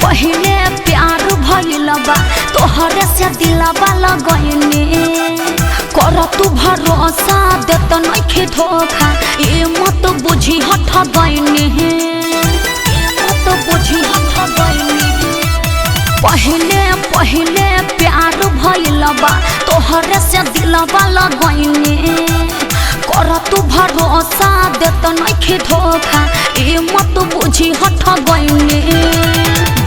पहले प्यार भइल बा तोहरे से दिलवा लगइने कर तू भरोसा देत नइखे धोखा ए मत बुझी हठ गइने मत बुझी हठ गइने पहले प्यार भइल बा तोहरे से दिलवा लगइने कर तू भरोसा देत नइखे धोखा ए मत बुझी हठ गइने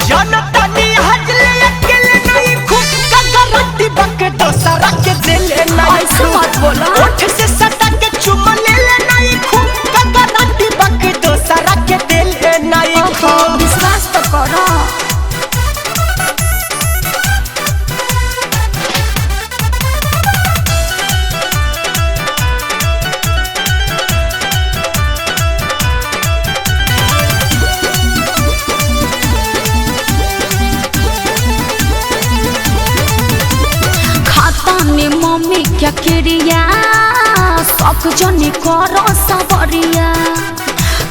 जनतनी हजले अकेले नहीं खूब कगरती बक दोसरा के दिले नहीं ऐसे मत बोला ओठ से सटा के चुम ले ले नहीं खूब कगरती बक दोसरा के दिले नहीं खूब विश्वास तो करो मम्मी क्या क्रिया शौक जनी करो सबरिया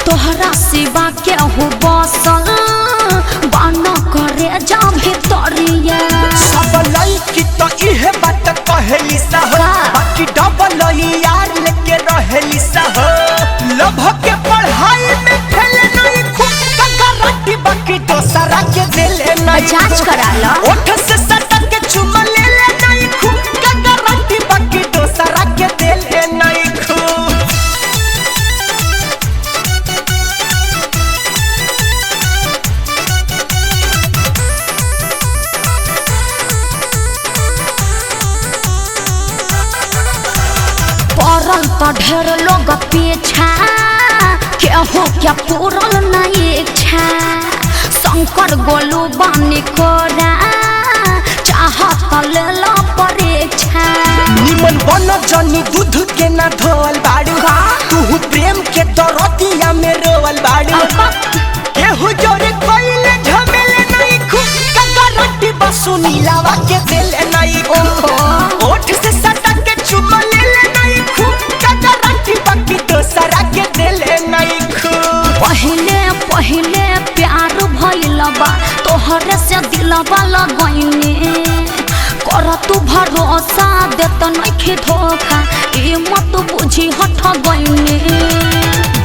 तोहरा सिवा के हो बसल बान करे जा भितरिया सब लड़की तो इहे बात कहेली सा बाकी डबल यार लेके रहेली सा लभ के पढ़ाई में फेल नहीं खूब कगरती बाकी दोसरा के दिले नहीं जांच करा लो ओठ से सटा के चुम ले ले नहीं खूब कगरती बाकी दोसरा के दिले नहीं खूब पड़ल तो ढेर लोग पीछा केहू क्या पूरल नहीं इच्छा शंकर गोलू बानी कोरा चाहत ले लो परीक्षा निमन बन जनी दूध के ना धोल बाड़ू तू प्रेम के दरदिया में रोवल बाड़ू केहू जोरे कोइले झमेले नहीं खूब कगरटी बसु नीलावा के दिले नहीं खूब ओठ से सटा के चुम ले ले नहीं खूब कगरटी बाकी दोसरा के दिले नहीं खूब पहले प्यार भइल बा तोहरे से दिलवा लगइने कर तू भरोसा देत नइखे धोखा ए मत बुझी हठ गइने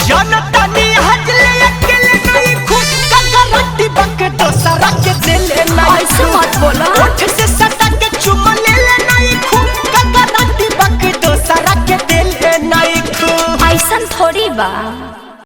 जनतनी हजले अकेले नहीं खूब कगरटी बाकी दोसरा के दिले नहीं ऐसे मत बोला ओठ से सटा के चुम ले ले नहीं खूब कगरटी बाकी दोसरा के दिले नहीं खूब ऐसन थोड़ी बा।